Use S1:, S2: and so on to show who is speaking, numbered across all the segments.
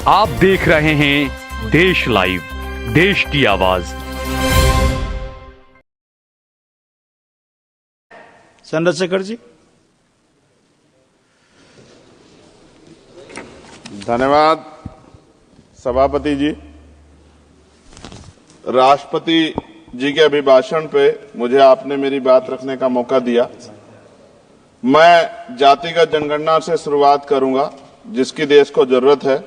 S1: आप देख रहे हैं देश लाइव, देश की आवाज।
S2: चंद्रशेखर जी।
S3: धन्यवाद सभापति जी। राष्ट्रपति जी के अभिभाषण पे मुझे आपने मेरी बात रखने का मौका दिया। मैं जातिगत जनगणना से शुरुआत करूंगा, जिसकी देश को जरूरत है,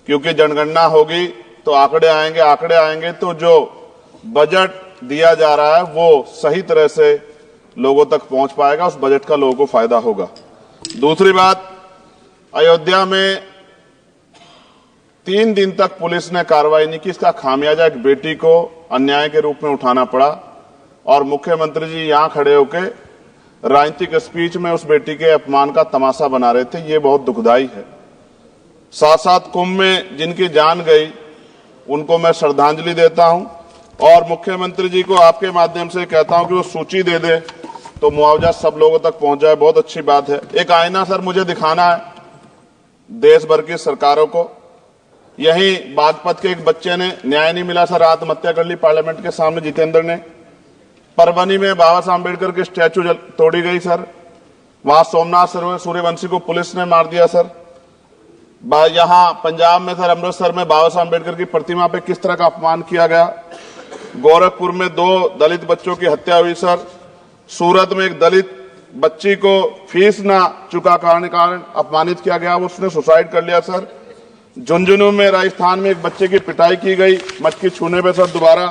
S3: क्योंकि जनगणना होगी तो आंकड़े आएंगे तो जो बजट दिया जा रहा है वो सही तरह से लोगों तक पहुंच पाएगा, उस बजट का लोगों को फायदा होगा। दूसरी बात, अयोध्या में 3 दिन तक पुलिस ने कार्रवाई नहीं की। इसका खामियाजा एक बेटी को अन्याय के रूप में उठाना पड़ा और मुख्यमंत्री जी यहां खड़े होकर राजनीतिक स्पीच में उस बेटी के अपमान का तमाशा बना रहे थे। ये बहुत दुखदाई है। साथ साथ कुंभ में जिनकी जान गई उनको मैं श्रद्धांजलि देता हूं और मुख्यमंत्री जी को आपके माध्यम से कहता हूं कि वो सूची दे दे तो मुआवजा सब लोगों तक पहुंच जाए। बहुत अच्छी बात है। एक आईना सर मुझे दिखाना है देश भर की सरकारों को। यही बागपत के एक बच्चे ने न्याय नहीं मिला सर, आत्महत्या कर ली पार्लियामेंट के सामने, जितेंद्र ने। परभनी में बाबा साहब अम्बेडकर की स्टैचू तोड़ी गई सर, वहां सोमनाथ सूर्यवंशी को पुलिस ने मार दिया सर। यहां पंजाब में सर, अमृतसर में बाबा साहब अम्बेडकर की प्रतिमा पे किस तरह का अपमान किया गया। गोरखपुर में 2 दलित बच्चों की हत्या हुई सर। सूरत में एक दलित बच्ची को फीस ना चुका कारण अपमानित किया गया, उसने सुसाइड कर लिया सर। झुंझुनू में राजस्थान में एक बच्चे की पिटाई की गई मटकी छूने पे सर दोबारा।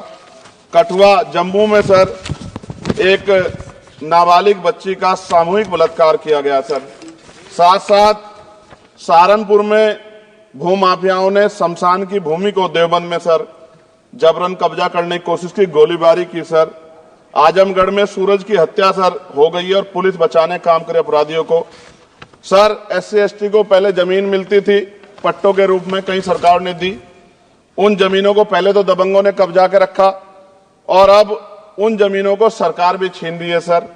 S3: कठुआ जम्मू में सर एक नाबालिग बच्ची का सामूहिक बलात्कार किया गया सर। साथ साथ सहारनपुर में भूमाफियाओं ने शमशान की भूमि को देवबंद में सर जबरन कब्जा करने की कोशिश की, गोलीबारी की सर। आजमगढ़ में सूरज की हत्या सर हो गई है और पुलिस बचाने काम करे अपराधियों को। सर SC/ST को पहले जमीन मिलती थी पट्टों के रूप में, कई सरकार ने दी। उन जमीनों को पहले तो दबंगों ने कब्जा के रखा और अब उन जमीनों को सरकार भी छीन रही है सर।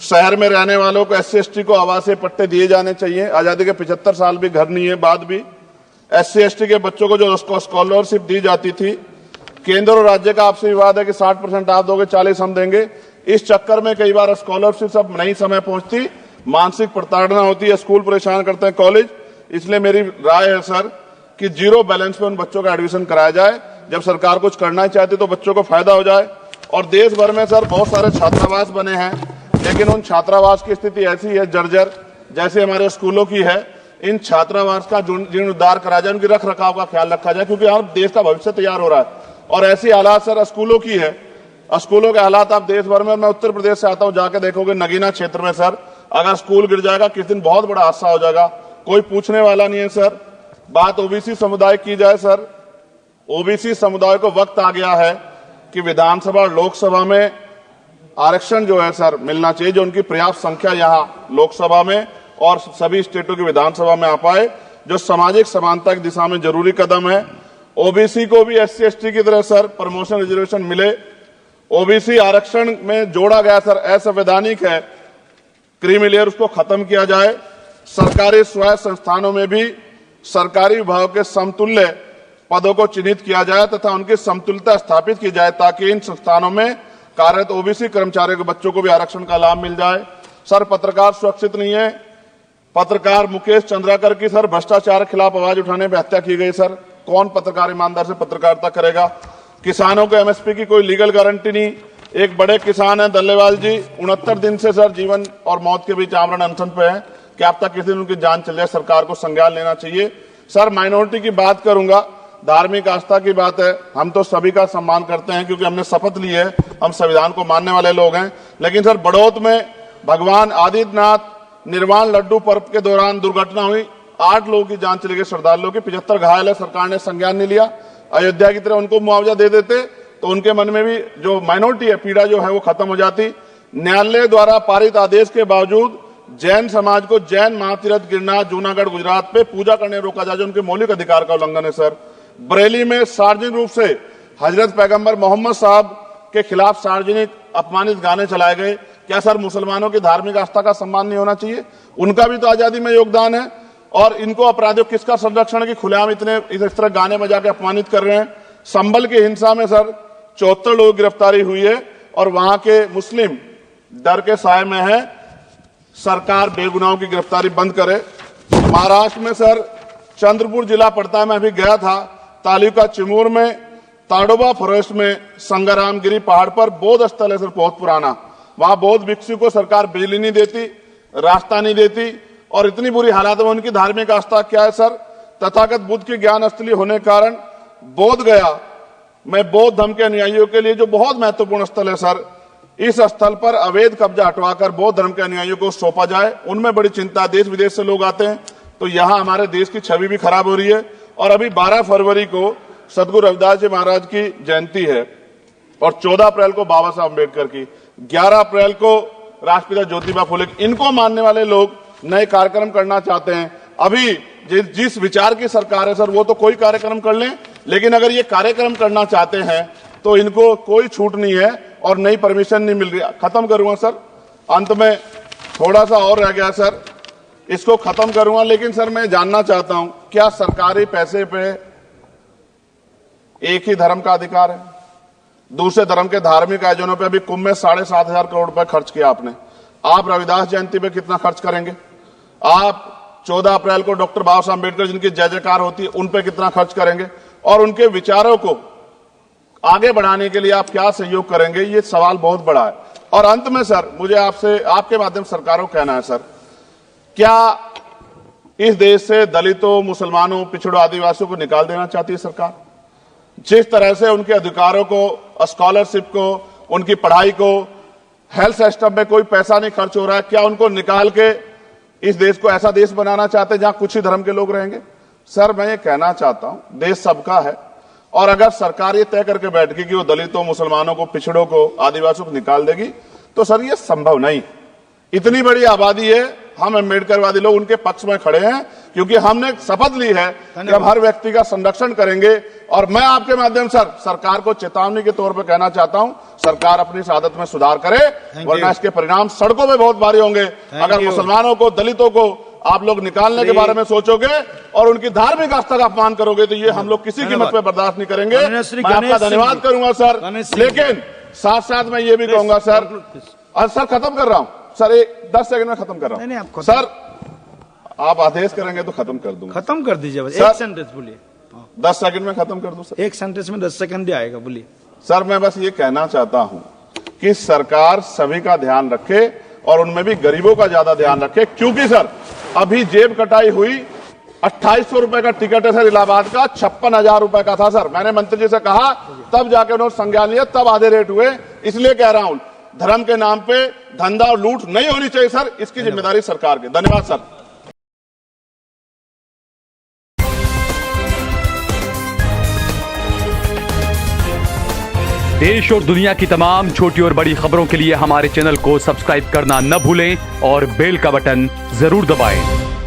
S3: शहर में रहने वालों को SC/ST को आवासीय पट्टे दिए जाने चाहिए। आजादी के 75 साल भी घर नहीं है, बाद भी SC/ST के बच्चों को जो स्कॉलरशिप दी जाती थी, केंद्र और राज्य का आपसे विवाद है कि 60% आप दोगे, 40 हम देंगे। इस चक्कर में कई बार स्कॉलरशिप सब नहीं समय पहुंचती, मानसिक प्रताड़ना होती है, स्कूल परेशान करते हैं, कॉलेज। इसलिए मेरी राय है सर कि 0 बैलेंस पे उन बच्चों का एडमिशन कराया जाए। जब सरकार कुछ करना ही चाहती तो बच्चों को फायदा हो जाए। और देश भर में सर बहुत सारे छात्रावास बने हैं, लेकिन उन छात्रावास की स्थिति ऐसी है जर्जर, जैसे हमारे स्कूलों की है। इन छात्रावास का जीर्णोद्धार करा जाए, उनकी रख रखाव का ख्याल रखा जाए, क्योंकि यहाँ देश का भविष्य तैयार हो रहा है। और ऐसी हालात सर स्कूलों की है, स्कूलों के हालात आप देश भर में, मैं उत्तर प्रदेश से आता हूँ, जाके देखोगे नगीना क्षेत्र में सर अगर स्कूल गिर जाएगा किस दिन बहुत बड़ा हादसा हो जाएगा, कोई पूछने वाला नहीं है सर। बात OBC समुदाय की जाए सर, OBC समुदाय को वक्त आ गया है कि विधानसभा और लोकसभा में आरक्षण जो है सर मिलना चाहिए, जो उनकी पर्याप्त संख्या यहाँ लोकसभा में और सभी स्टेटों की विधानसभा में आ पाए, जो सामाजिक समानता की दिशा में जरूरी कदम है। OBC को भी SC/ST की तरह सर प्रमोशन रिजर्वेशन मिले। OBC आरक्षण में जोड़ा गया सर असंवैधानिक है, क्रीमी लेयर उसको खत्म किया जाए। सरकारी स्वायत्त संस्थानों में भी सरकारी विभागों के समतुल्य पदों को चिन्हित किया जाए तथा उनकी समतुल्यता स्थापित की जाए, ताकि इन संस्थानों में कार्यरत OBC कर्मचारियों के बच्चों को भी आरक्षण का लाभ मिल जाए। सर पत्रकार सुरक्षित नहीं है। पत्रकार मुकेश चंद्राकर की सर भ्रष्टाचार के खिलाफ आवाज उठाने पर हत्या की गई सर। कौन पत्रकार ईमानदार से पत्रकारिता करेगा। किसानों को MSP की कोई लीगल गारंटी नहीं। एक बड़े किसान है दल्लेवाल जी, 69 दिन से सर जीवन और मौत के बीच आमरण अनशन पे है। क्या अब तक किसी दिन उनकी जान चल जाए, सरकार को संज्ञान लेना चाहिए। सर माइनॉरिटी की बात करूंगा, धार्मिक आस्था की बात है, हम तो सभी का सम्मान करते हैं क्योंकि हमने शपथ ली है, हम संविधान को मानने वाले लोग हैं। लेकिन सर बड़ौत में भगवान आदित्यनाथ निर्वाण लड्डू पर्व के दौरान दुर्घटना हुई, 8 लोगों की जान चली गई, श्रद्धालुओं की 75 घायल है, सरकार ने संज्ञान नहीं लिया। अयोध्या की तरह उनको मुआवजा दे देते तो उनके मन में भी जो माइनॉरिटी है पीड़ा जो है वो खत्म हो जाती। न्यायालय द्वारा पारित आदेश के बावजूद जैन समाज को जैन महातीर्थ गिरनार जूनागढ़ गुजरात पे पूजा करने रोका जाए, जो उनके मौलिक अधिकार का उल्लंघन है सर। बरेली में सार्वजनिक रूप से हजरत पैगंबर मोहम्मद साहब के खिलाफ सार्वजनिक अपमानित गाने चलाए गए। क्या सर मुसलमानों की धार्मिक आस्था का सम्मान नहीं होना चाहिए? उनका भी तो आजादी में योगदान है। और इनको अपराधियों किसका संरक्षण की खुलेआम इतने इस तरह गाने बजा के अपमानित कर रहे हैं। संभल की हिंसा में सर 74 लोगों की गिरफ्तारी हुई है और वहां के मुस्लिम डर के साए में है। सरकार बेगुनाहों की गिरफ्तारी बंद करे। महाराष्ट्र में सर चंद्रपुर जिला पड़ता है, मैं अभी गया था, तालुका चिमूर में ताडोबा फॉरेस्ट में संगरामगिरी पहाड़ पर बौद्ध स्थल है सर, बहुत पुराना। वहां बौद्ध भिक्षु को सरकार बिजली नहीं देती, रास्ता नहीं देती और इतनी बुरी हालात में उनकी धार्मिक आस्था क्या है सर, तथागत बुद्ध की ज्ञान स्थली होने के कारण बोध गया में बौद्ध धर्म के अनुयायियों के लिए जो बहुत महत्वपूर्ण स्थल है सर, इस स्थल पर अवैध कब्जा हटवाकर बौद्ध धर्म के अनुयायियों को सौंपा जाए। उनमें बड़ी चिंता, देश विदेश से लोग आते हैं, तो यहां हमारे देश की छवि भी खराब हो रही है। और अभी 12 फरवरी को सदगुरु रविदास जी महाराज की जयंती है और 14 अप्रैल को बाबा साहब अम्बेडकर की, 11 अप्रैल को राष्ट्रपिता ज्योतिबा फुले की। इनको मानने वाले लोग नए कार्यक्रम करना चाहते हैं। अभी जिस विचार की सरकार है सर, वो तो कोई कार्यक्रम कर लें, लेकिन अगर ये कार्यक्रम करना चाहते हैं तो इनको कोई छूट नहीं है और नई परमिशन नहीं मिल रही। खत्म करूंगा सर, अंत में थोड़ा सा और रह गया सर, इसको खत्म करूंगा। लेकिन सर मैं जानना चाहता हूं, क्या सरकारी पैसे पे एक ही धर्म का अधिकार है? दूसरे धर्म के धार्मिक आयोजनों पे अभी कुंभ में 7,500 करोड़ रुपए खर्च किया आपने। आप रविदास जयंती पे कितना खर्च करेंगे? आप 14 अप्रैल को डॉक्टर बाबा साहब अम्बेडकर जिनकी जय जयकार होती है उन पे कितना खर्च करेंगे? और उनके विचारों को आगे बढ़ाने के लिए आप क्या सहयोग करेंगे? ये सवाल बहुत बड़ा है। और अंत में सर मुझे आपसे, आपके माध्यम से सरकार को कहना है सर, क्या इस देश से दलितों, मुसलमानों, पिछड़ों, आदिवासियों को निकाल देना चाहती है सरकार? जिस तरह से उनके अधिकारों को, स्कॉलरशिप को, उनकी पढ़ाई को, हेल्थ सिस्टम में कोई पैसा नहीं खर्च हो रहा है, क्या उनको निकाल के इस देश को ऐसा देश बनाना चाहते हैं जहां कुछ ही धर्म के लोग रहेंगे? सर मैं ये कहना चाहता हूं, देश सबका है और अगर सरकार ये तय करके बैठेगी कि वो दलितों, मुसलमानों को, पिछड़ों को, आदिवासियों को निकाल देगी, तो सर ये संभव नहीं। इतनी बड़ी आबादी है, हम अम्बेडकरवादी लोग उनके पक्ष में खड़े हैं क्योंकि हमने शपथ ली है कि हम हर व्यक्ति का संरक्षण करेंगे। और मैं आपके माध्यम से सरकार को चेतावनी के तौर पर कहना चाहता हूं, सरकार अपनी इस आदत में सुधार करे, वरना इसके परिणाम सड़कों में बहुत भारी होंगे। अगर मुसलमानों को, दलितों को आप लोग निकालने के बारे में सोचोगे और उनकी धार्मिक आस्था का अपमान करोगे तो ये हम लोग किसी कीमत पे बर्दाश्त नहीं करेंगे। मैं आपका धन्यवाद करूंगा सर, लेकिन साथ साथ मैं ये भी कहूंगा सर, और सर खत्म कर रहा हूं सर, 10 सेकंड में खत्म कर रहा हूं सर, आप आदेश करेंगे तो खत्म कर दूंगा।
S2: खत्म कर दीजिए बस, एक सेंटेंस बोलिए।
S3: 10 सेकंड में खत्म कर दूं सर,
S2: एक सेंटेंस में 10 सेकंड ही आएगा, बोलिए
S3: सर। मैं बस ये कहना चाहता हूं कि सरकार सभी का ध्यान रखे और उनमें भी गरीबों का ज्यादा ध्यान रखे, क्योंकि सर अभी जेब कटाई हुई 2800 रुपए का टिकट है सर, इलाहाबाद का 56,000 रुपए का था सर। मैंने मंत्री जी से कहा, तब जाके उन्होंने संज्ञान लिया, तब आधे रेट हुए। इसलिए कह रहा हूं, धर्म के नाम पे धंधा और लूट नहीं होनी चाहिए सर, इसकी जिम्मेदारी सरकार की। धन्यवाद सर।
S1: देश और दुनिया की तमाम छोटी और बड़ी खबरों के लिए हमारे चैनल को सब्सक्राइब करना न भूलें और बेल का बटन जरूर दबाएं।